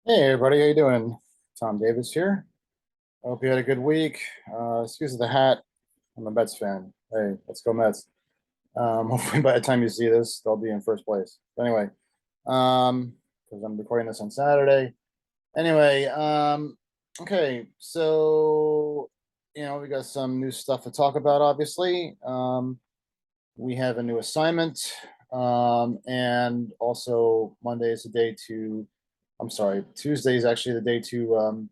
Hey everybody, how you doing? Tom Davis here. I hope you had a good week. Excuse the hat. I'm a Mets fan. Hey, let's go Mets. Hopefully by the time you see this, they'll be in first place. But anyway, because I'm recording this on Saturday. Anyway, okay, so we got some new stuff to talk about, obviously. We have a new assignment. And also Monday is the day to I'm sorry, Tuesday is actually the day to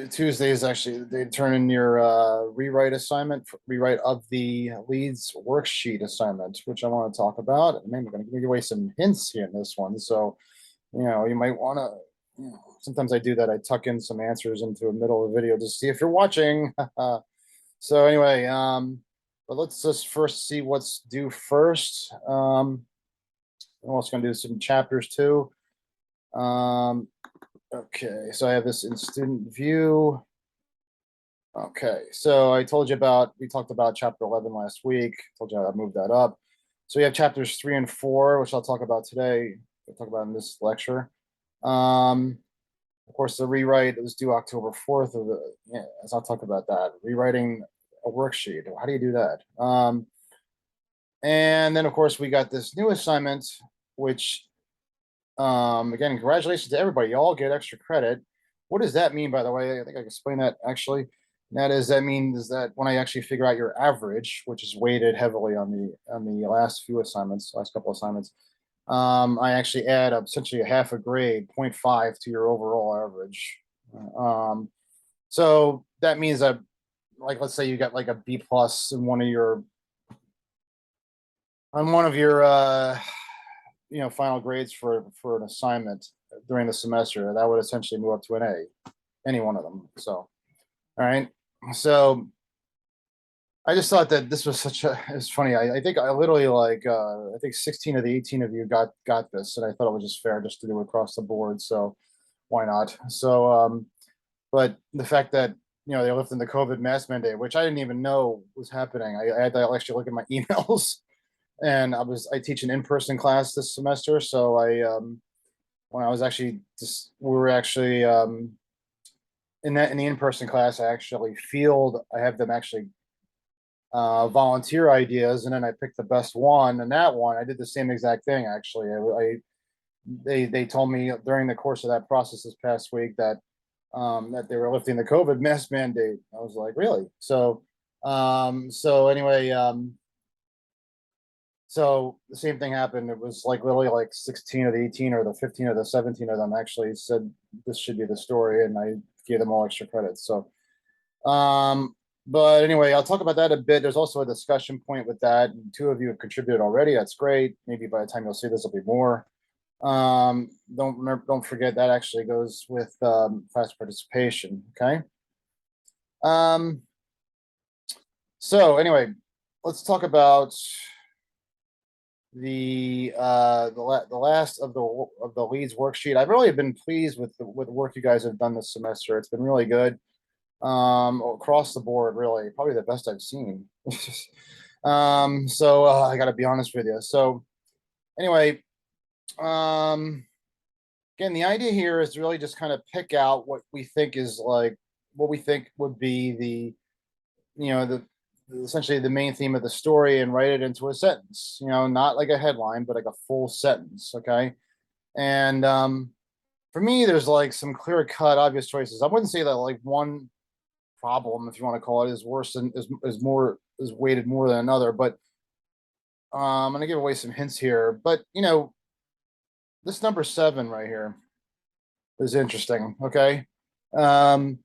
Tuesday is actually they turn in your rewrite assignment, rewrite of the leads worksheet assignment, which I want to talk about. And maybe I'm going to give away some hints here in this one. So, you might want to, sometimes I do that. I tuck in some answers into the middle of the video to see if you're watching. So anyway, but let's just first see what's due first. I'm also going to do some chapters too. Okay, so I have this in student view. Okay, so we talked about chapter 11 last week. Told you I moved that up. So we have chapters 3 and 4, which I'll talk about today. I'll talk about in this lecture. Of course, the rewrite is due October 4th. As I'll talk about that. Rewriting a worksheet. How do you do that? And then, of course, we got this new assignment, which, again, congratulations to everybody. You all get extra credit. What does that mean, by the way? I think I can explain that actually. That means that when I actually figure out your average, which is weighted heavily on the last couple assignments, I actually add up essentially a half a grade, 0.5 to your overall average. Um, so that means that, like, let's say you got like a B plus in one of your final grades for an assignment during the semester, that would essentially move up to an A, any one of them. So, all right. So I just thought that this was it's funny. I think I literally I think 16 of the 18 of you got this, and I thought it was just fair just to do it across the board. So why not? So, but the fact that they're lifting the COVID mask mandate, which I didn't even know was happening. I had to actually look at my emails, and I teach an in-person class this semester, so when I was actually just we were actually in the in-person class, I have them actually volunteer ideas, and then I picked the best one. And that one, I did the same exact thing. Actually, they told me during the course of that process this past week that they were lifting the COVID mask mandate. I was like, really? So anyway, so the same thing happened. It was like literally like 16 of the 18 or the 15 of the 17 of them actually said this should be the story, and I gave them all extra credits. So, um, but anyway, I'll talk about that a bit. There's also a discussion point with that. Two of you have contributed already. That's great. Maybe by the time you'll see this, will be more. Don't forget that actually goes with class participation. Okay. Um, so anyway, let's talk about the last of the leads worksheet. I've really been pleased with the work you guys have done this semester. It's been really good across the board. Really, probably the best I've seen. So I got to be honest with you. So anyway, um, again, the idea here is to really just kind of pick out what we think would be the essentially the main theme of the story and write it into a sentence, not like a headline, but like a full sentence. Okay. And for me, there's like some clear cut, obvious choices. I wouldn't say that like one problem, if you want to call it, is worse than is weighted more than another. But I'm gonna give away some hints here. But this number 7 right here is interesting. Okay. Um,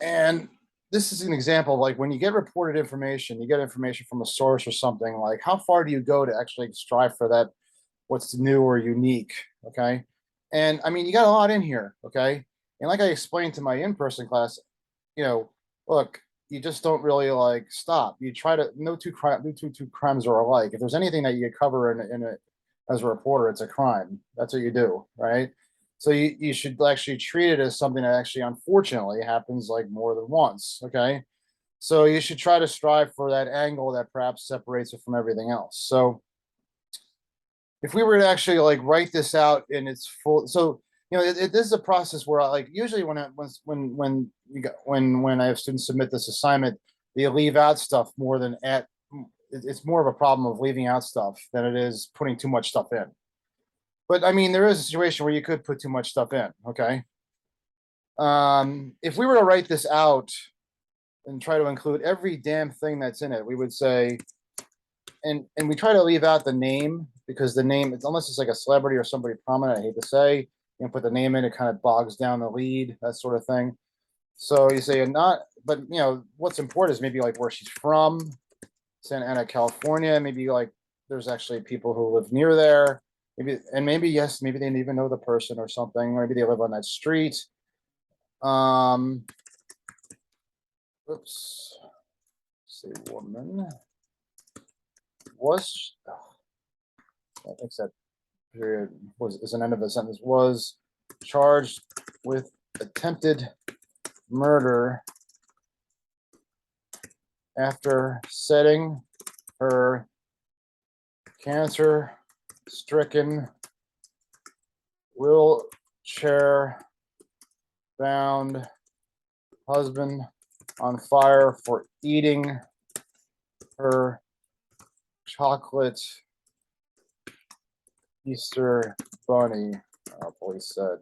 and this is an example of like when you get reported information, you get information from a source or something, like how far do you go to actually strive for that, what's new or unique? Okay. And I mean, you got a lot in here. Okay. And like I explained to my in-person class, you know, look, you just don't really like stop. You try to no two crimes are alike. If there's anything that you cover as a reporter, it's a crime. That's what you do, right? So you should actually treat it as something that actually unfortunately happens like more than once. Okay. So you should try to strive for that angle that perhaps separates it from everything else. So if we were to actually like write this out in its full, so this is a process where like usually when I have students submit this assignment, they leave out stuff more than at. It's more of a problem of leaving out stuff than it is putting too much stuff in. But I mean, there is a situation where you could put too much stuff in. Okay. If we were to write this out and try to include every damn thing that's in it, we would say, and we try to leave out the name because the name, unless it's like a celebrity or somebody prominent, I hate to say, put the name in, it kind of bogs down the lead, that sort of thing. So you say not, but what's important is maybe like where she's from, Santa Ana, California. Maybe like there's actually people who live near there. Maybe, and maybe yes, maybe they didn't even know the person or something. Maybe they live on that street. Oops. Say woman was. I think that period was is an end of the sentence, was charged with attempted murder after setting her cancer stricken wheelchair bound husband on fire for eating her chocolate Easter bunny, police said.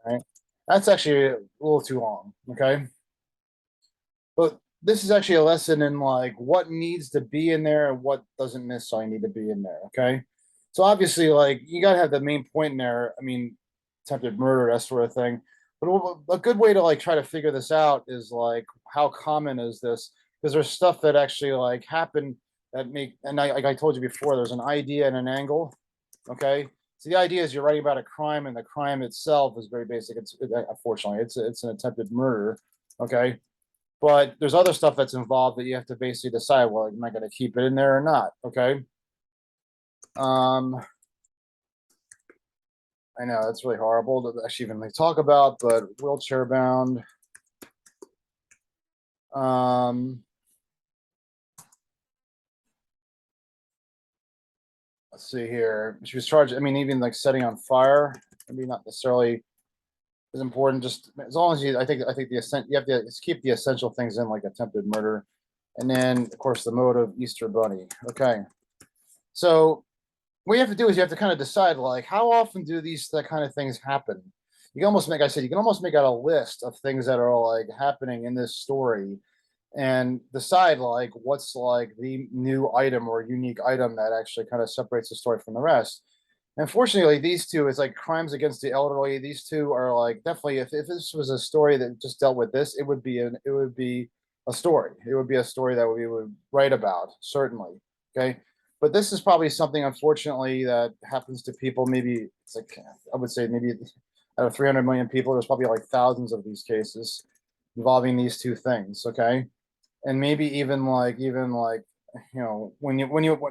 Right? That's actually a little too long, okay? But this is actually a lesson in like what needs to be in there and what doesn't necessarily need to be in there, okay? So obviously, like you gotta have the main point in there. I mean, attempted murder, that sort of thing. But a good way to like try to figure this out is like how common is this? Because there's stuff that actually like happen that make, and like I told you before, there's an idea and an angle. Okay, so the idea is you're writing about a crime, and the crime itself is very basic. Unfortunately it's an attempted murder. Okay, but there's other stuff that's involved that you have to basically decide. Well, am I going to keep it in there or not? Okay. I know that's really horrible to actually even like talk about, but wheelchair bound. Let's see here. She was charged. I mean, even like setting on fire, maybe not necessarily is important. Just as long as you, I think the you have to keep the essential things in, like attempted murder, and then of course the motive, Easter bunny. Okay, so what you have to do is you have to kind of decide like how often do these that kind of things happen. You can almost make, I said, you can almost make out a list of things that are like happening in this story and decide like what's like the new item or unique item that actually kind of separates the story from the rest. Unfortunately, these two is like crimes against the elderly. These two are like definitely if this was a story that just dealt with this, it would be a story. It would be a story that we would write about, certainly. Okay. But this is probably something unfortunately that happens to people. Maybe it's like I would say maybe out of 300 million people, there's probably like thousands of these cases involving these two things. Okay. And maybe even like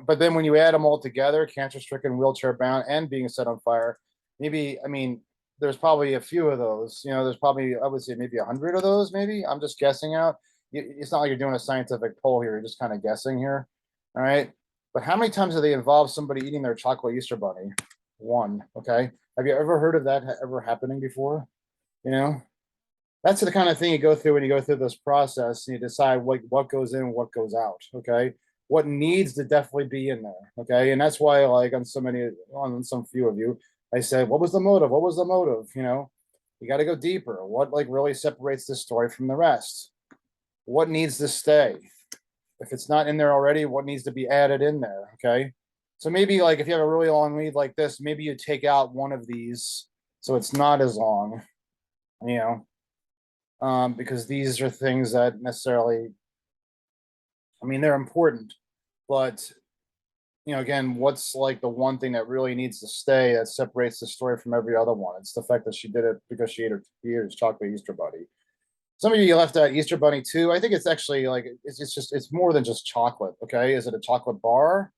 but then when you add them all together, cancer stricken, wheelchair bound, and being set on fire, maybe, I mean, there's probably a few of those. There's probably, I would say, maybe 100 of those. Maybe I'm just guessing out. It's not like you're doing a scientific poll here. You're just kind of guessing here. All right. But how many times have they involved somebody eating their chocolate Easter bunny? One. Okay. Have you ever heard of that ever happening before? You know, that's the kind of thing you go through when you go through this process and you decide what goes in and what goes out. Okay. What needs to definitely be in there. Okay. And that's why, like, on some few of you, I said, what was the motive? What was the motive? You got to go deeper. What, like, really separates this story from the rest? What needs to stay? If it's not in there already, what needs to be added in there? Okay. So maybe, like, if you have a really long lead like this, maybe you take out one of these so it's not as long, you know, because these are things that necessarily, I mean, they're important, but again, what's like the one thing that really needs to stay that separates the story from every other one? It's the fact that she did it because she ate her chocolate Easter bunny. Some of you left out Easter bunny too. I think it's actually like it's more than just chocolate. Okay, is it a chocolate bar?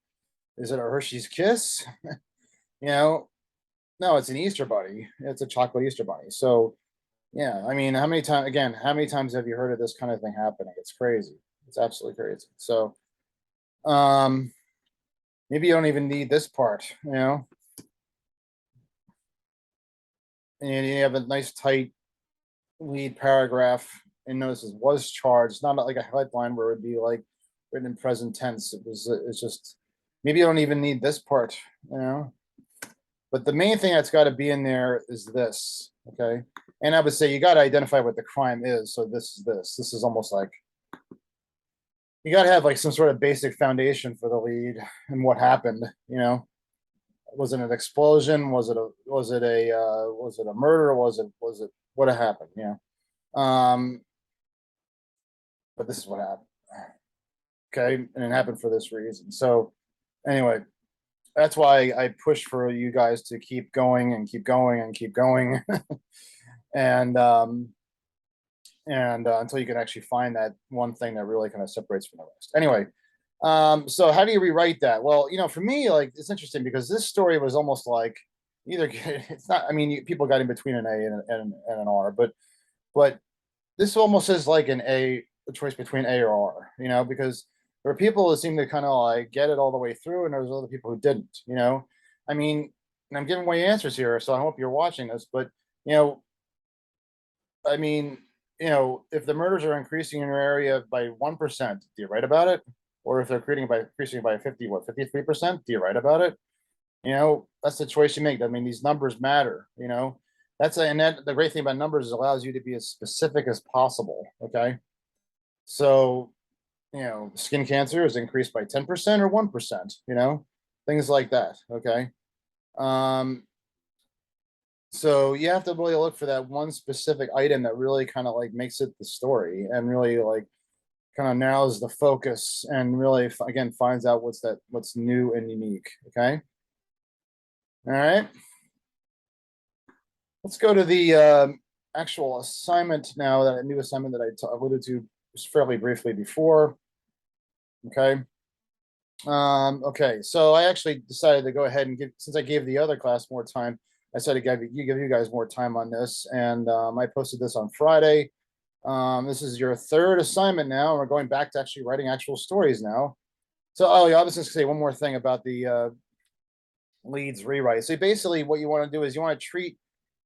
Is it a Hershey's Kiss? you know, no, it's an Easter bunny. It's a chocolate Easter bunny. So yeah, I mean, how many times have you heard of this kind of thing happening? It's crazy. It's absolutely crazy. So, um, maybe you don't even need this part, and you have a nice tight lead paragraph, and notice it was charged, not like a headline where it would be like written in present tense. It's just, maybe you don't even need this part, you know. But the main thing that's got to be in there is this, okay? And I would say you got to identify what the crime is. So this is this. This is almost like you got to have like some sort of basic foundation for the lead and what happened. Was it an explosion? Was it a murder? Was it what happened? But this is what happened. Okay, and it happened for this reason. So anyway, that's why I push for you guys to keep going and keep going and keep going, and until you can actually find that one thing that really kind of separates from the rest. Anyway, so how do you rewrite that? Well, for me, like, it's interesting because this story was almost like either it's not. I mean, people got in between an A and an R, but this almost is like a choice between A or R, because there are people who seem to kind of like get it all the way through, and there's other people who didn't. I mean, and I'm giving away answers here, so I hope you're watching this, but you know, I mean, if the murders are increasing in your area by 1%, do you write about it? Or if they're increasing by 53%, do you write about it? That's the choice you make. I mean, these numbers matter. And that the great thing about numbers is it allows you to be as specific as possible. Okay. So, skin cancer is increased by 10% or 1%, things like that. Okay. So you have to really look for that one specific item that really kind of like makes it the story and really like kind of narrows the focus and really again finds out what's new and unique. Okay. All right. Let's go to the actual assignment now. That new assignment that I alluded to just fairly briefly before. Okay. Okay. So I actually decided to go ahead and since I gave the other class more time, I said to give you guys more time on this, and I posted this on Friday. This is your third assignment now. We're going back to actually writing actual stories now. So, yeah, I was just gonna say one more thing about the leads rewrite. So basically, what you want to do is you want to treat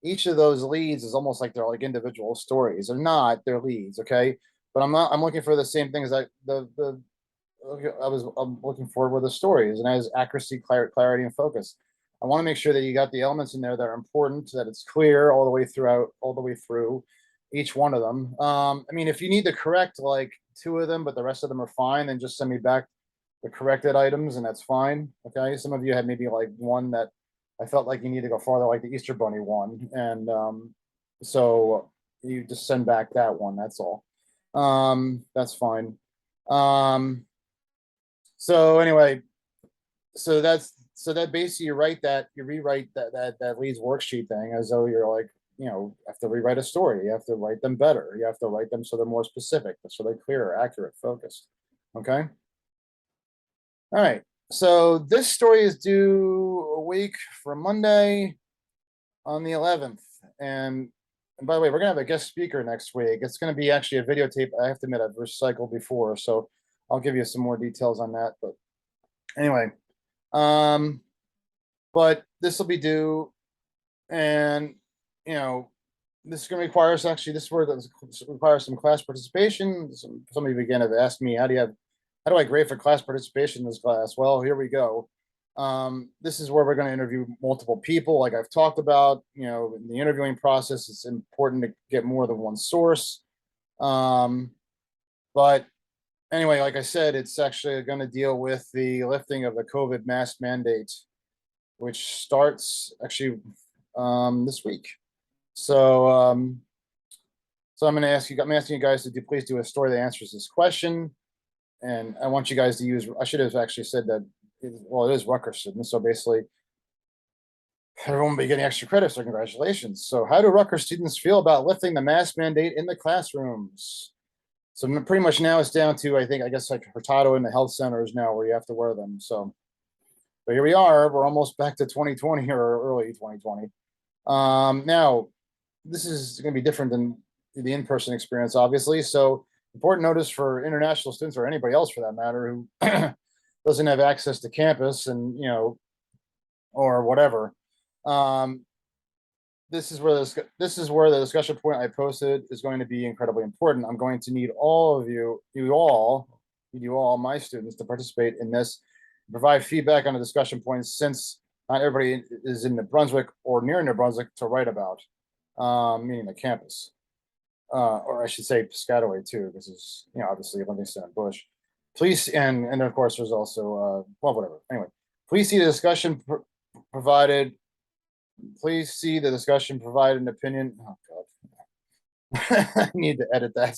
each of those leads as almost like they're like individual stories. They're not. They're leads, okay? But I'm looking for the same things that I'm looking for with the stories, and as accuracy, clarity, and focus. I want to make sure that you got the elements in there that are important, that it's clear all the way through each one of them. I mean, if you need to correct like two of them, but the rest of them are fine, then just send me back the corrected items, and that's fine. Okay. Some of you had maybe like one that I felt like you need to go farther, like the Easter Bunny one, and so you just send back that one. That's all. That's fine. So anyway, so that basically you rewrite that leads worksheet thing as though you're like, have to rewrite a story. You have to write them better. You have to write them so they're more specific, so they're clearer, accurate, focused. Okay. All right. So this story is due a week from Monday on the 11th. And by the way, we're gonna have a guest speaker next week. It's gonna be actually a videotape. I have to admit, I've recycled before, so I'll give you some more details on that. But anyway, but this will be due, and this is going to require us actually. This word requires some class participation. Some of you again have asked me, how do I grade for class participation in this class? Well, here we go. This is where we're going to interview multiple people, like I've talked about. In the interviewing process, it's important to get more than one source. But anyway, like I said, it's actually going to deal with the lifting of the COVID mask mandate, which starts actually this week. So, I'm asking you guys to please do a story that answers this question, and I want you guys to use. I should have actually said that. It is Rutgers students, so basically, everyone will be getting extra credit. So, congratulations. So, how do Rutgers students feel about lifting the mask mandate in the classrooms? So, pretty much now it's down to I guess like Hurtado in the health centers now where you have to wear them. So, but here we are. We're almost back to 2020 or early 2020. Now, this is going to be different than the in-person experience, obviously. So important notice for international students or anybody else for that matter who doesn't have access to campus and, or whatever. Um, this is where the discussion point I posted is going to be incredibly important. I'm going to need all of you all, my students, to participate in this, provide feedback on the discussion points, since not everybody is in New Brunswick or near New Brunswick to write about, meaning the campus, or I should say Piscataway too, because it's obviously Livingston and Bush. Please, and of course there's also well, whatever. Anyway, please see the discussion provided. Please see the discussion provided an opinion. Oh God, I need to edit that.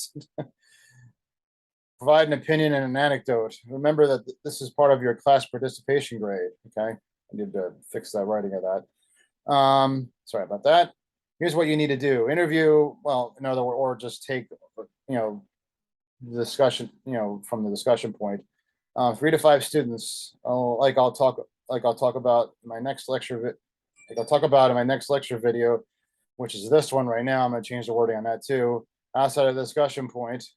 Provide an opinion and an anecdote. Remember that this is part of your class participation grade. Okay, I need to fix that writing of that. Sorry about that. Here's what you need to do: interview. Well, in other words, or just take the discussion from the discussion point. 3 to 5 students. I'll talk about in my next lecture. I'll talk about in my next lecture video, which is this one right now. I'm going to change the wording on that too. Outside of the discussion point,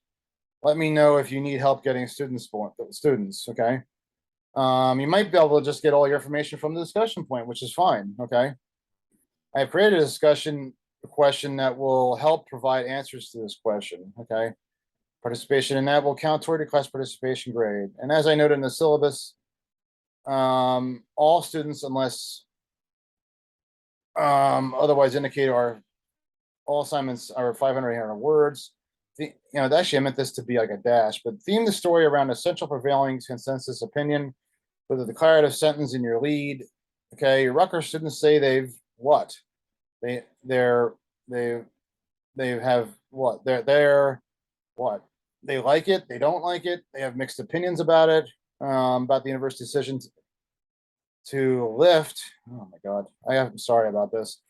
let me know if you need help getting students. Okay. You might be able to just get all your information from the discussion point, which is fine. Okay. I've created a question that will help provide answers to this question. Okay. Participation in that will count toward your class participation grade. And as I noted in the syllabus, all students, unless otherwise indicated, all assignments are 500 800 words. Actually, I meant this to be like a dash, but theme the story around a central prevailing consensus opinion with a declarative sentence in your lead. Okay, your Rutgers students say they've what? They have what? They're what? They like it, they don't like it, they have mixed opinions about it, about the university decision to lift. Oh my God, I'm sorry about this.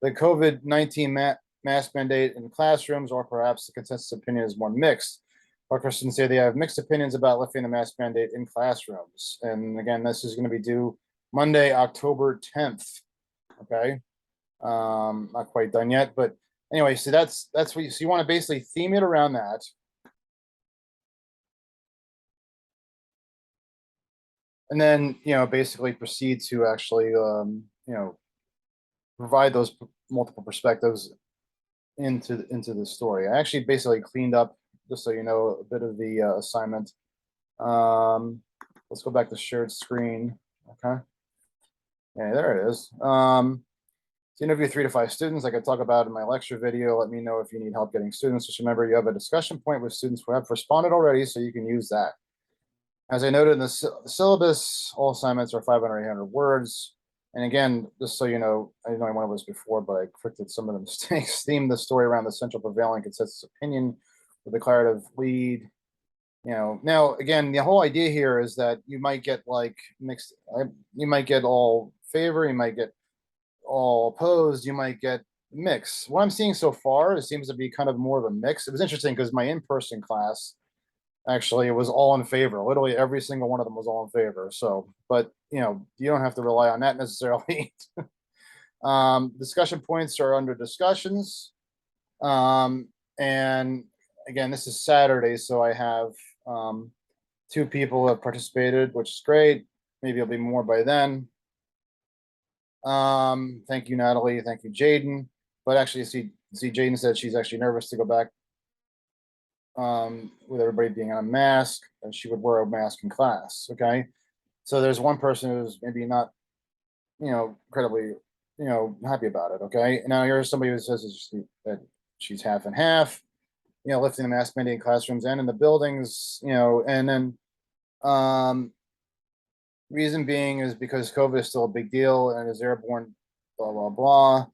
The COVID-19 mask mandate in classrooms, or perhaps the consensus opinion is more mixed. Rutgers students say they have mixed opinions about lifting the mask mandate in classrooms. And again, this is going to be due Monday, October 10th. Okay. Not quite done yet, but anyway, so that's what you want to basically theme it around that. And then, basically proceed to actually, provide those multiple perspectives into the story. I actually basically cleaned up, just so you know, a bit of the assignment. Let's go back to shared screen. Okay. Yeah, there it is. To interview 3 to 5 students, like I talk about in my lecture video. Let me know if you need help getting students. Just remember, you have a discussion point with students who have responded already, so you can use that. As I noted in the syllabus, all assignments are 500 800 words. And again, just so you know, I know I went over this before, but I corrected some of the mistakes. Theme the story around the central prevailing consensus opinion, the declarative lead. Now again, the whole idea here is that you might get like mixed. You might get all favor. You might get all opposed. You might get mix. What I'm seeing so far, it seems to be kind of more of a mix. It was interesting because my in-person class, actually, it was all in favor. Literally every single one of them was all in favor. So, but you don't have to rely on that necessarily. Discussion points are under discussions. And again, this is Saturday, so I have 2 people have participated, which is great. Maybe it'll be more by then. Thank you, Natalie. Thank you, Jaden. But actually, see, Jaden said she's actually nervous to go back with everybody being on a mask, and she would wear a mask in class. Okay. So there's one person who's maybe not, incredibly, happy about it. Okay. And now here's somebody who says that she's half and half, lifting the mask mandate in classrooms and in the buildings, and then, reason being is because COVID is still a big deal and is airborne, blah, blah, blah.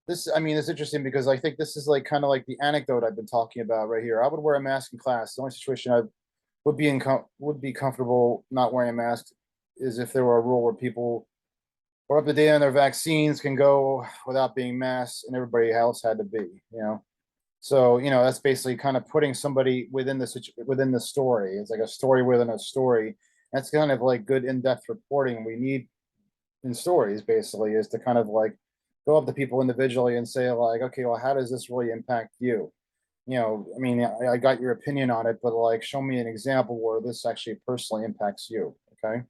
It's interesting because I think this is like kind of like the anecdote I've been talking about right here. I would wear a mask in class. The only situation I would be comfortable not wearing a mask is if there were a rule where people were up to date on their vaccines, can go without being masked, and everybody else had to be. So that's basically kind of putting somebody within the story. It's like a story within a story. That's kind of like good in-depth reporting we need in stories. Basically, is to kind of like go up to people individually and say like, okay, well, how does this really impact you? I mean, I got your opinion on it, but like, show me an example where this actually personally impacts you. Okay.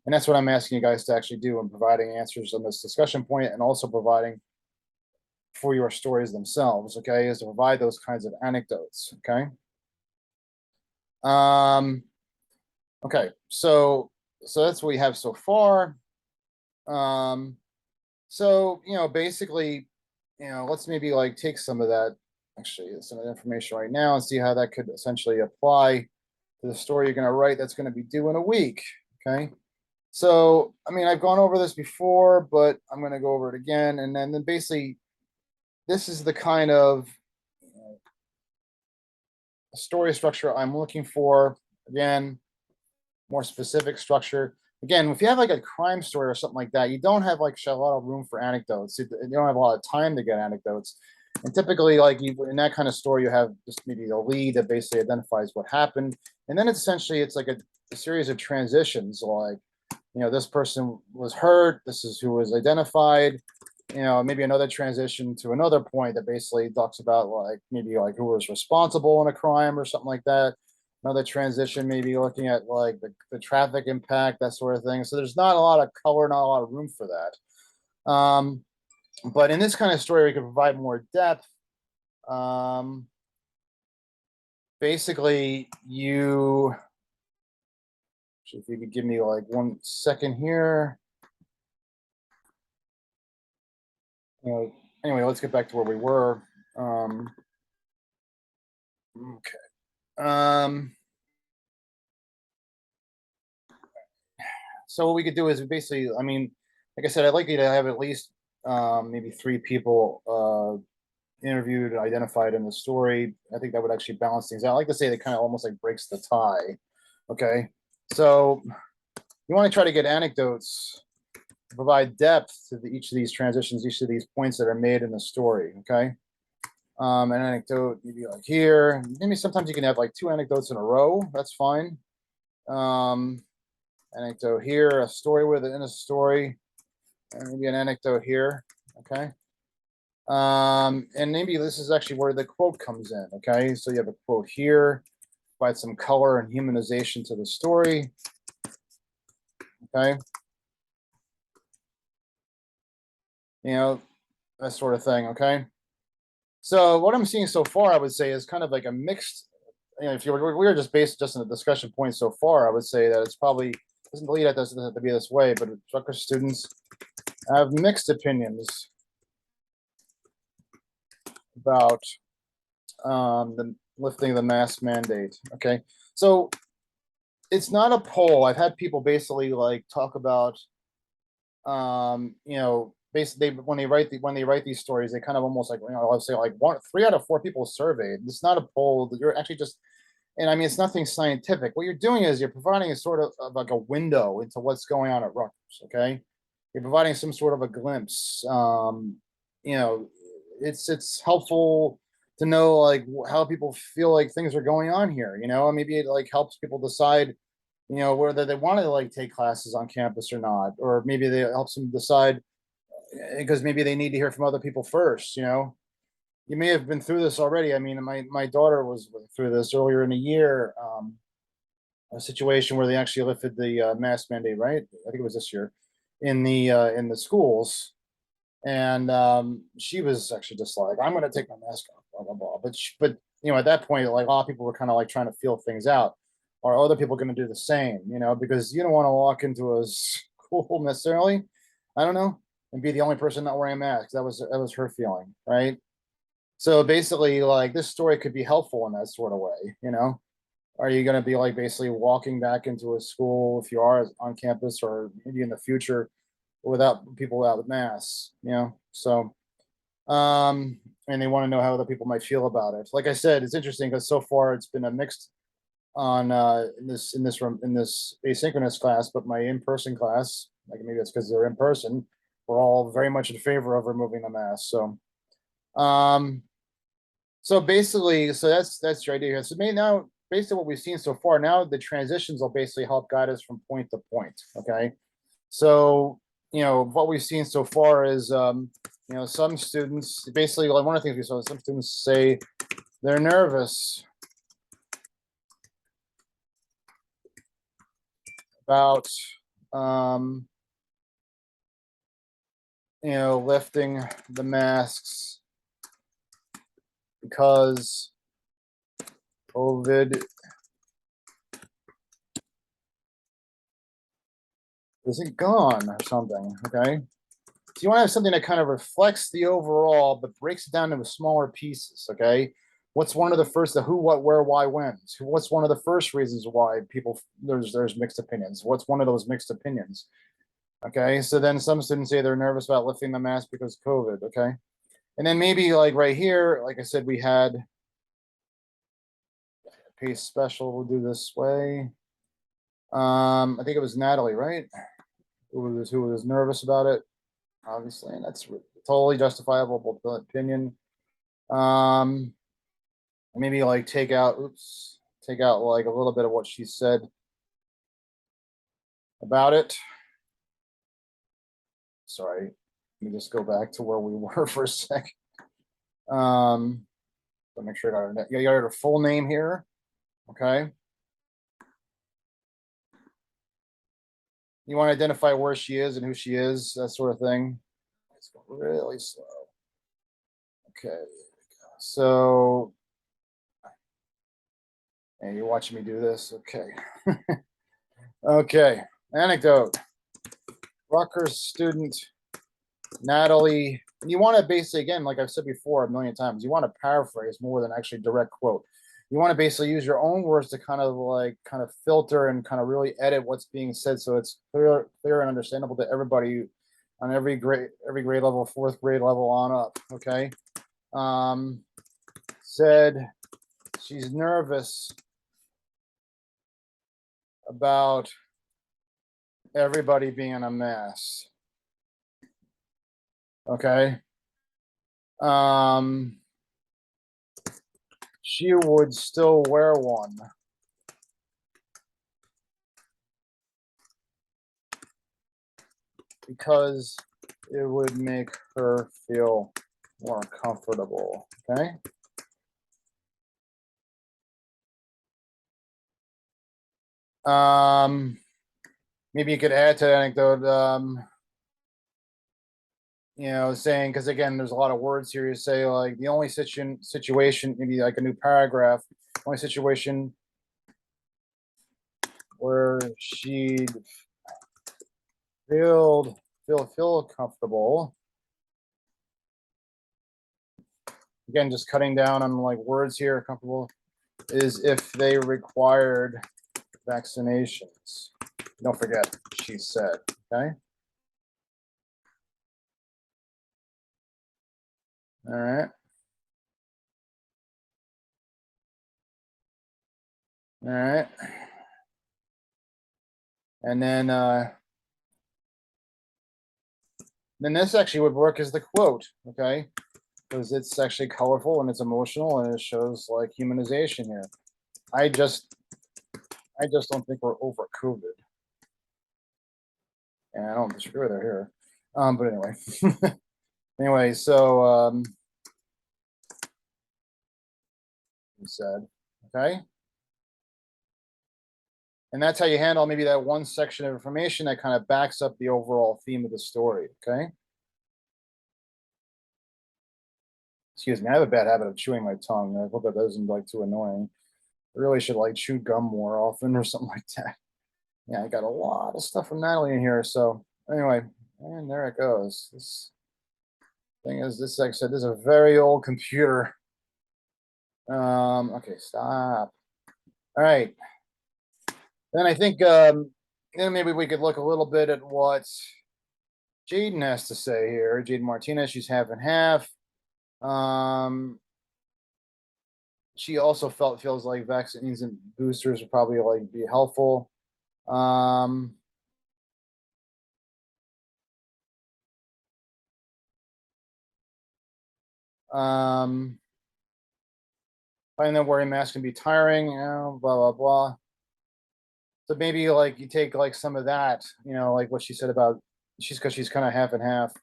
And that's what I'm asking you guys to actually do in providing answers on this discussion point and also providing for your stories themselves. Okay. Is to provide those kinds of anecdotes. Okay. Um, okay. So that's what we have so far. Um, so, basically, let's maybe like take some of that, actually, some of the information right now and see how that could essentially apply to the story you're going to write that's going to be due in a week. Okay. So, I mean, I've gone over this before, but I'm going to go over it again. And then basically, this is the kind of story structure I'm looking for. Again, more specific structure. Again, if you have like a crime story or something like that, you don't have like a lot of room for anecdotes. You don't have a lot of time to get anecdotes. And typically, like in that kind of story, you have just maybe a lead that basically identifies what happened, and then it's like a series of transitions. Like, this person was hurt. This is who was identified. Maybe another transition to another point that basically talks about like maybe like who was responsible in a crime or something like that. Another transition, maybe looking at like the traffic impact, that sort of thing. So there's not a lot of color, not a lot of room for that. But in this kind of story, we can provide more depth. Basically, if you could give me like 1 second here. Anyway, let's get back to where we were. Okay. So what we could do is basically, I mean, like I said, I'd like you to have at least maybe 3 people interviewed, identified in the story. I think that would actually balance things out. I like to say that kind of almost like breaks the tie. Okay. So you want to try to get anecdotes, provide depth to each of these transitions, each of these points that are made in the story. Okay. An anecdote, maybe like here. Maybe sometimes you can have like 2 anecdotes in a row. That's fine. Anecdote here, a story within a story, and maybe an anecdote here. Okay. And maybe this is actually where the quote comes in. Okay. So you have a quote here, provide some color and humanization to the story. Okay. That sort of thing. Okay. So what I'm seeing so far, I would say, is kind of like a mixed. If we were just based just on the discussion point so far, I would say that it's probably doesn't lead at this to be this way, but Rutgers students have mixed opinions about the lifting the mask mandate. Okay, so it's not a poll. I've had people basically like talk about, basically when they write these stories, they kind of almost like I'll say like 3 out of 4 people surveyed. It's not a poll. You're actually just, and I mean it's nothing scientific. What you're doing is you're providing a sort of like a window into what's going on at Rutgers. Okay, you're providing some sort of a glimpse. It's helpful to know like how people feel like things are going on here. Maybe it like helps people decide whether they want to like take classes on campus or not, or maybe they helps them decide because maybe they need to hear from other people first. You may have been through this already. I mean, my daughter was through this earlier in the year, a situation where they actually lifted the mask mandate, right? I think it was this year in the schools, and she was actually just like, I'm going to take my mask off, blah blah blah. But at that point, like a lot of people were kind of like trying to feel things out. Are other people going to do the same? Because you don't want to walk into a school necessarily. I don't know, and be the only person not wearing a mask. That was her feeling, right? So basically, like this story could be helpful in that sort of way. Are you going to be like basically walking back into a school if you are on campus or maybe in the future without people without masks? So and they want to know how other people might feel about it. Like I said, it's interesting because so far it's been a mixed on in this asynchronous class, but my in-person class, like maybe it's because they're in person, we're all very much in favor of removing the mask. Um, so basically, that's your idea here. So maybe now, based on what we've seen so far, now the transitions will basically help guide us from point to point. Okay, so what we've seen so far is some students basically, like one of the things we saw, some students say they're nervous about, lifting the masks because COVID isn't gone or something, okay? So you want to have something that kind of reflects the overall, but breaks it down into smaller pieces, okay? What's one of the first, the who, what, where, why, when's? What's one of the first reasons why people, there's mixed opinions? What's one of those mixed opinions? Okay, so then some students say they're nervous about lifting the mask because of COVID, okay? And then maybe like right here, like I said, we had pace special, we'll do this way. I think it was Natalie, right? Who was nervous about it, obviously, and that's totally justifiable opinion. Maybe like take out like a little bit of what she said about it. Sorry, let me just go back to where we were for a sec. So make sure I got her full name here. Okay. You want to identify where she is and who she is, that sort of thing. It's going really slow. Okay. So, and you're watching me do this. Okay. Okay. Anecdote. Rutgers student Natalie. And you want to basically, again, like I've said before a million times, you want to paraphrase more than actually direct quote. You want to basically use your own words to kind of filter and kind of really edit what's being said so it's clear and understandable to everybody on every grade level, fourth grade level on up. Okay. Said she's nervous about everybody being a mess. Okay. She would still wear one because it would make her feel more comfortable. Okay. Maybe you could add to that anecdote, saying, because again, there's a lot of words here. You say like the only situation, maybe like a new paragraph, only situation where she'd feel comfortable. Again, just cutting down on like words here, comfortable, is if they required vaccinations. Don't forget, she said, okay? All right. All right. And then this actually would work as the quote, okay? Because it's actually colorful and it's emotional and it shows like humanization here. I just don't think we're over COVID. And I don't disagree with her here. But anyway. Anyway, so he said, okay. And that's how you handle maybe that one section of information that kind of backs up the overall theme of the story, okay? Excuse me, I have a bad habit of chewing my tongue. I hope that doesn't like too annoying. I really should like chew gum more often or something like that. Yeah, I got a lot of stuff from Natalie in here. So anyway, and there it goes. This thing is, this, like I said, this is a very old computer. Okay, stop. All right. Then I think then maybe we could look a little bit at what Jaden has to say here. Jaden Martinez, she's half and half. She also feels like vaccines and boosters would probably like be helpful. Find that wearing masks can be tiring, blah blah blah. So maybe like you take like some of that, like what she said about because she's kind of half and half.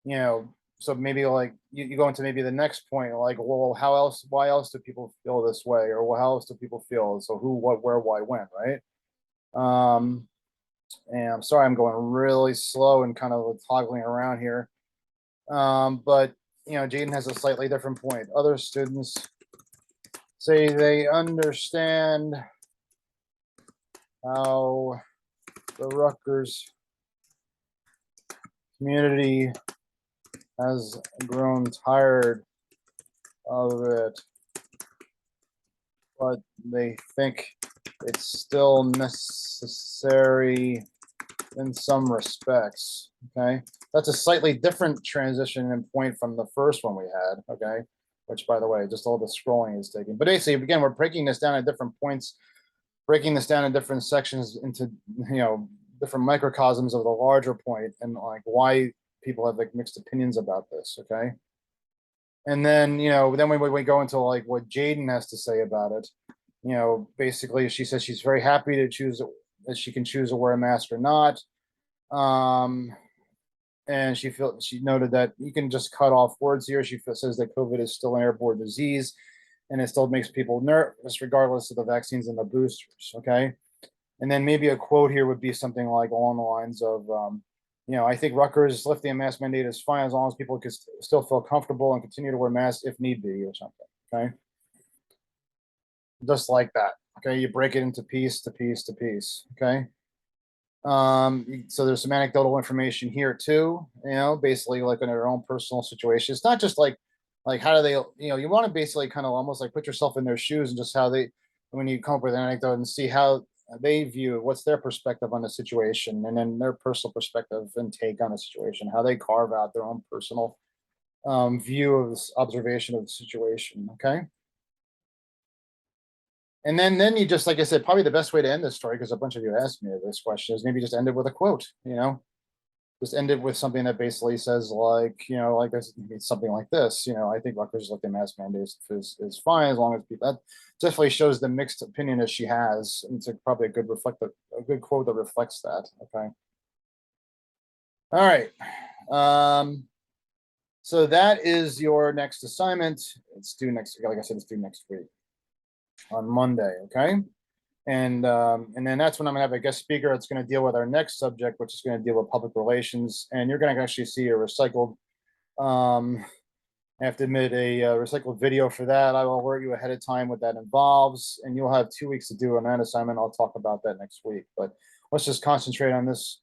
you know, so maybe like you go into maybe the next point, like, well, how else, why else do people feel this way? Or well, how else do people feel? So who, what, where, why, when, right? Um, and I'm sorry, I'm going really slow and kind of toggling around here. But Jaden has a slightly different point. Other students say they understand how the Rutgers community has grown tired of it, but they think it's still necessary in some respects. Okay, that's a slightly different transition and point from the first one we had. Okay, which by the way, just all the scrolling is taking. But basically, again, we're breaking this down at different points, breaking this down in different sections into different microcosms of the larger point, and like why people have like mixed opinions about this. Okay, and then then we go into like what Jaden has to say about it. Basically, she says she's very happy to choose that she can choose to wear a mask or not. Um, and she noted that you can just cut off words here. She says that COVID is still an airborne disease, and it still makes people nervous regardless of the vaccines and the boosters. Okay, and then maybe a quote here would be something like along the lines of, I think Rutgers lifting a mask mandate is fine as long as people can still feel comfortable and continue to wear masks if need be, or something. Okay, just like that. Okay, you break it into piece to piece to piece. Okay. So there's some anecdotal information here too, basically like in their own personal situation. It's not just like how do they, you want to basically kind of almost like put yourself in their shoes and just how they, when you come up with an anecdote and see how they view it, what's their perspective on the situation, and then their personal perspective and take on the situation, how they carve out their own personal view of this observation of the situation. Okay. And then you just, like I said, probably the best way to end this story, because a bunch of you asked me this question, is maybe just end it with a quote, just end it with something that basically says like, like this, something like this, I think Rutgers looking mask mandates is fine as long as people, that definitely shows the mixed opinion that she has. And it's probably a good quote that reflects that. Okay. All right. So that is your next assignment. It's due next, like I said, it's due next week on Monday. Okay. And then that's when I'm gonna have a guest speaker that's gonna deal with our next subject, which is gonna deal with public relations. And you're gonna actually see a recycled, um, I have to admit, a recycled video for that. I will alert you ahead of time what that involves, and you'll have 2 weeks to do on that assignment. I'll talk about that next week. But let's just concentrate on this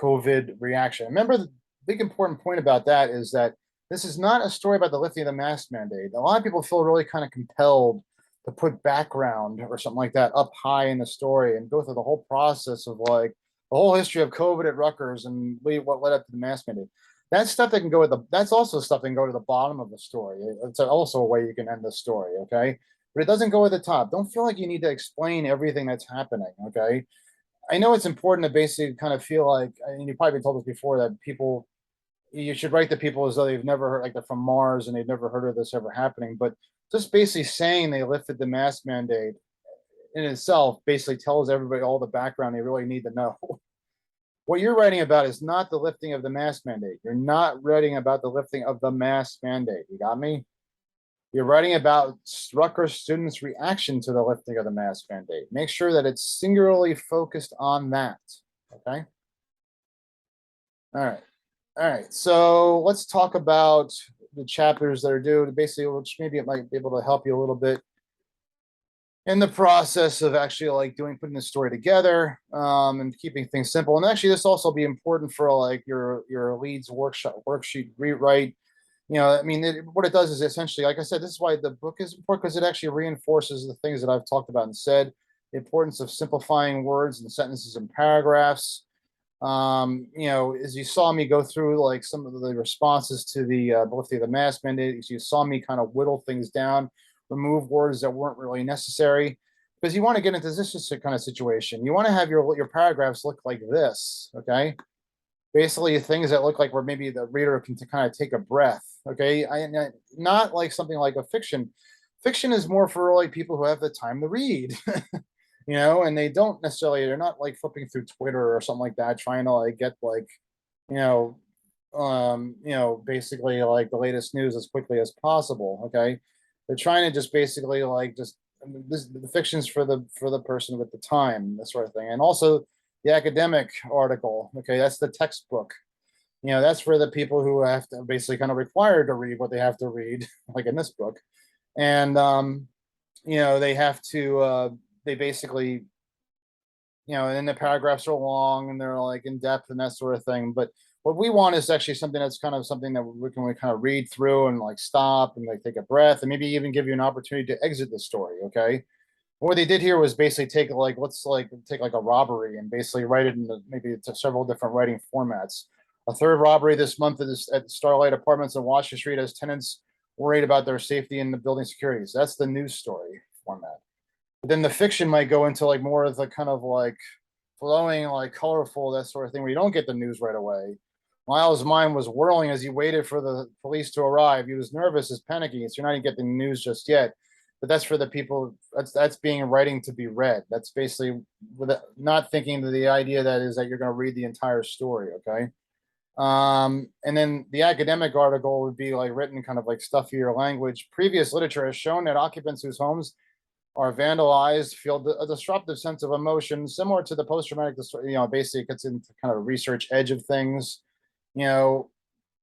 COVID reaction. Remember, the big important point about that is that this is not a story about the lifting of the mask mandate. A lot of people feel really kind of compelled to put background or something like that up high in the story and go through the whole process of like the whole history of COVID at Rutgers and what led up to the mask mandate. That's stuff that can go that's also stuff that can go to the bottom of the story. It's also a way you can end the story, okay? But it doesn't go at the top. Don't feel like you need to explain everything that's happening, okay? I know it's important to basically kind of feel like, and you probably been told this before, that people, you should write to people as though they've never heard, like they're from Mars and they've never heard of this ever happening. But just basically saying they lifted the mask mandate in itself basically tells everybody all the background they really need to know. What you're writing about is not the lifting of the mask mandate. You're not writing about the lifting of the mask mandate. You got me? You're writing about Rutgers students' reaction to the lifting of the mask mandate. Make sure that it's singularly focused on that. Okay. All right. All right. So let's talk about the chapters that are due to basically, which maybe it might be able to help you a little bit in the process of actually like putting the story together, and keeping things simple. And actually, this also be important for like your leads worksheet rewrite. I mean, what it does is essentially, like I said, this is why the book is important, because it actually reinforces the things that I've talked about and said. The importance of simplifying words and sentences and paragraphs. As you saw me go through like some of the responses to the lifting of the mask mandate, as you saw me kind of whittle things down, remove words that weren't really necessary, because you want to get into this kind of situation. You want to have your paragraphs look like this, okay? Basically, things that look like where maybe the reader can kind of take a breath, okay? Not like something like a fiction. Fiction is more for like people who have the time to read. And they don't necessarily, they're not like flipping through Twitter or something like that, trying to like get like, you know, basically like the latest news as quickly as possible. Okay. They're trying to just basically like just the fiction's for the person with the time, that sort of thing. And also the academic article. Okay, that's the textbook. That's for the people who have to basically kind of required to read what they have to read, like in this book. And they have to they basically, and the paragraphs are long and they're like in depth and that sort of thing. But what we want is actually something that's kind of something that we kind of read through and like stop and like take a breath and maybe even give you an opportunity to exit the story. Okay. What they did here was basically take like let's like take like a robbery and basically write it into maybe it's several different writing formats. A third robbery this month at Starlight Apartments on Washington Street as tenants worried about their safety and the building securities. That's the news story format. But then the fiction might go into like more of the kind of like flowing, like colorful, that sort of thing, where you don't get the news right away. Miles' mind was whirling as he waited for the police to arrive. He was nervous, as panicky, so you're not even getting the news just yet. But that's for the people. That's being writing to be read. That's basically with not thinking that the idea that is that you're going to read the entire story. Okay. And then the academic article would be like written kind of like stuffier language. Previous literature has shown that occupants whose homes are vandalized feel a disruptive sense of emotion similar to the post-traumatic, basically it gets into kind of research edge of things, you know,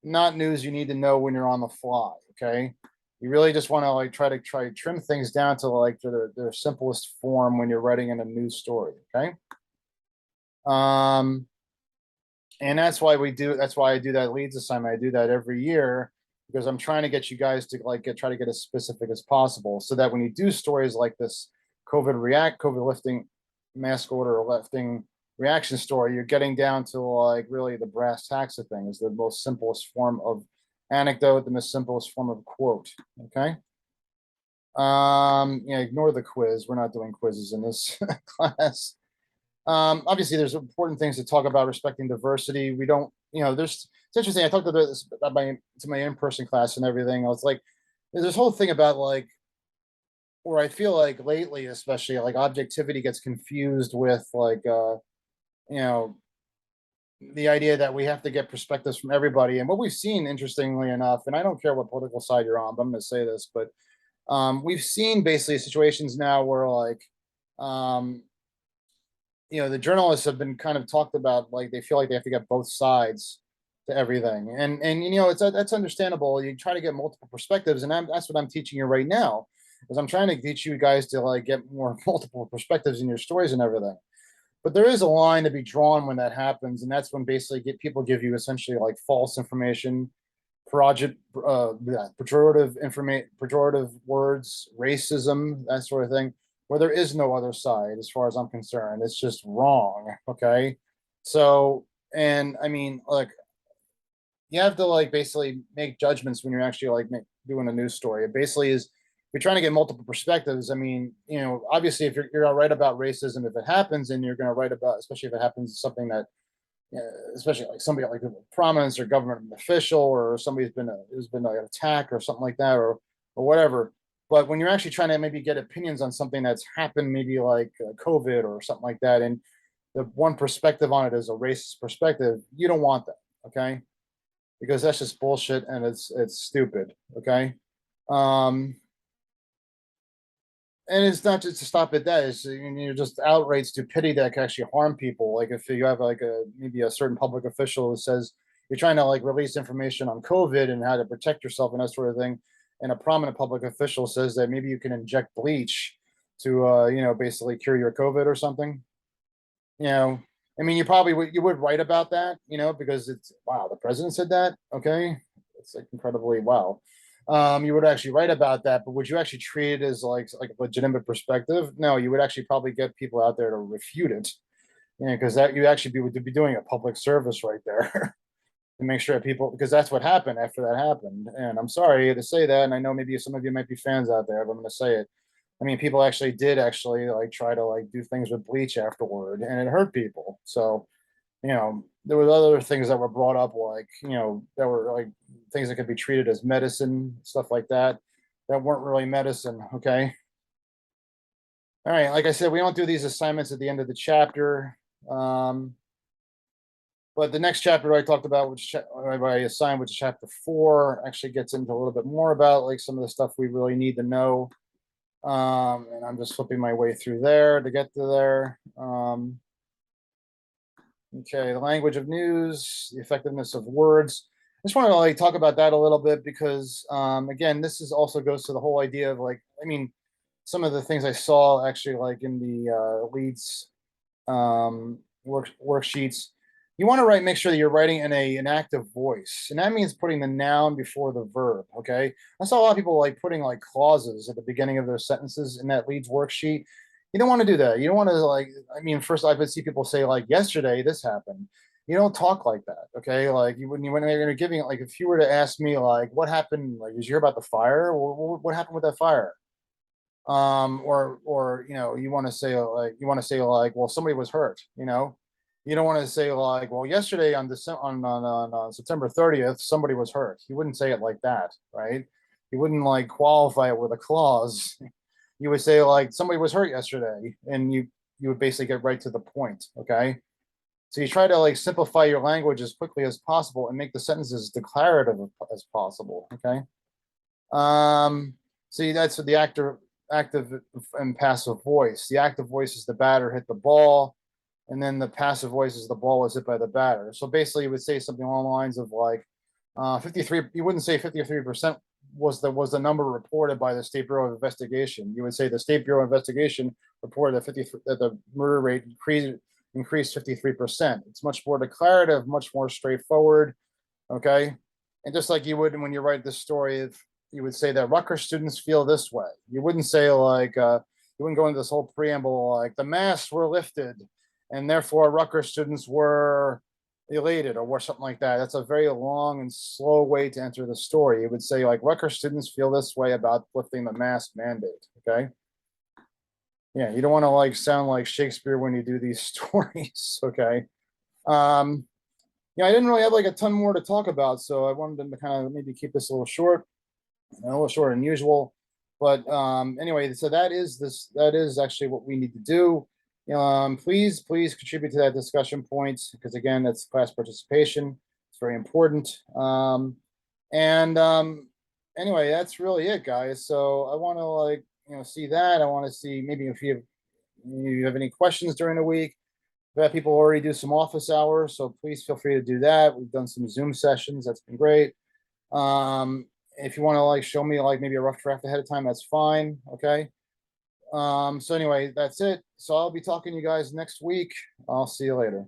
not news you need to know when you're on the fly. Okay. You really just want to like try to trim things down to like their simplest form when you're writing in a news story. Okay. Um, and that's why I do that leads assignment. I do that every year because I'm trying to get you guys to like try to get as specific as possible so that when you do stories like this COVID lifting mask order or lifting reaction story, you're getting down to like really the brass tacks of things, the most simplest form of anecdote, the most simplest form of quote. Okay. Ignore the quiz. We're not doing quizzes in this class. Obviously, there's important things to talk about respecting diversity. We don't, it's interesting. I talked to this about my in-person class and everything. I was like, there's this whole thing about like, where I feel like lately, especially like objectivity gets confused with like, you know, the idea that we have to get perspectives from everybody. And what we've seen, interestingly enough, and I don't care what political side you're on, but I'm going to say this, but we've seen basically situations now where like, um, the journalists have been kind of talked about like they feel like they have to get both sides to everything, and it's that's understandable. You try to get multiple perspectives, and that's what I'm teaching you right now, is I'm trying to teach you guys to like get more multiple perspectives in your stories and everything. But there is a line to be drawn when that happens, and that's when basically people give you essentially like false information, project, pejorative words, racism, that sort of thing, where there is no other side, as far as I'm concerned. It's just wrong. Okay. So, and I mean, like, you have to like basically make judgments when you're actually like doing a news story. It basically is, if you're trying to get multiple perspectives. I mean, obviously, if you're going to write about racism, if it happens, and you're going to write about, especially if it happens, something that especially like somebody like a prominence or government official or somebody who's been like an attack or something like that, or whatever. But when you're actually trying to maybe get opinions on something that's happened, maybe like COVID or something like that, and the one perspective on it is a racist perspective, you don't want that. Okay. Because that's just bullshit and it's stupid. Okay. Um, and it's not just to stop at that. It's just outright stupidity that can actually harm people. Like if you have like maybe a certain public official who says you're trying to like release information on COVID and how to protect yourself and that sort of thing, and a prominent public official says that maybe you can inject bleach to basically cure your COVID or something. You know, I mean, you would write about that, because it's wow, the president said that. Okay, it's like incredibly wow. You would actually write about that, but would you actually treat it as like a legitimate perspective? No, you would actually probably get people out there to refute it, because that you actually would be doing a public service right there to make sure that people, because that's what happened after that happened. And I'm sorry to say that, and I know maybe some of you might be fans out there, but I'm going to say it. I mean, people actually did actually like try to like do things with bleach afterward, and it hurt people. So, there were other things that were brought up, like, that were like things that could be treated as medicine, stuff like that, that weren't really medicine. Okay. All right. Like I said, we don't do these assignments at the end of the chapter. Um, But the next chapter I talked about, which I assigned, which is chapter 4, actually gets into a little bit more about like some of the stuff we really need to know. And I'm just flipping my way through there to get to there. Okay, the language of news, the effectiveness of words. I just want to like talk about that a little bit because again, this is also goes to the whole idea of like, I mean, some of the things I saw actually like in the leads worksheets. You want to write, make sure that you're writing in an active voice, and that means putting the noun before the verb. Okay, I saw a lot of people like putting like clauses at the beginning of their sentences in that leads worksheet. You don't want to do that. You don't want to like. I mean, first I would see people say like, "Yesterday this happened." You don't talk like that. Okay, like you when you're giving it, like if you were to ask me like, "What happened? Like, did you hear about the fire? What happened with that fire?" Or you want to say like well somebody was hurt, you don't want to say like well yesterday on December on September 30th somebody was hurt. You wouldn't say it like that, right? You wouldn't like qualify it with a clause. You would say like somebody was hurt yesterday, and you would basically get right to the point. Okay, so you try to like simplify your language as quickly as possible and make the sentences as declarative as possible. Okay. See, that's the active and passive voice. The active voice is the batter hit the ball, and then the passive voice is the ball was hit by the batter. So basically, you would say something along the lines of like 53. You wouldn't say 53% was the number reported by the State Bureau of Investigation. You would say the State Bureau of Investigation reported that the murder rate increased 53%. It's much more declarative, much more straightforward. Okay, and just like you would when you write this story, you would say that Rutgers students feel this way. You wouldn't say like you wouldn't go into this whole preamble like the masks were lifted and therefore Rutgers students were elated or something like that. That's a very long and slow way to enter the story. You would say like Rutgers students feel this way about lifting the mask mandate. Okay. Yeah, you don't want to like sound like Shakespeare when you do these stories. Okay. Um, yeah, I didn't really have like a ton more to talk about, so I wanted to kind of maybe keep this a little short, a little shorter than usual. But anyway, so that is actually what we need to do. Please contribute to that discussion point because again, that's class participation. It's very important. And anyway, that's really it, guys. So I want to like see that. I want to see maybe if you have any questions during the week. We've had people already do some office hours, so please feel free to do that. We've done some Zoom sessions. That's been great. If you want to like show me like maybe a rough draft ahead of time, that's fine. Okay. So anyway, that's it. So I'll be talking to you guys next week. I'll see you later.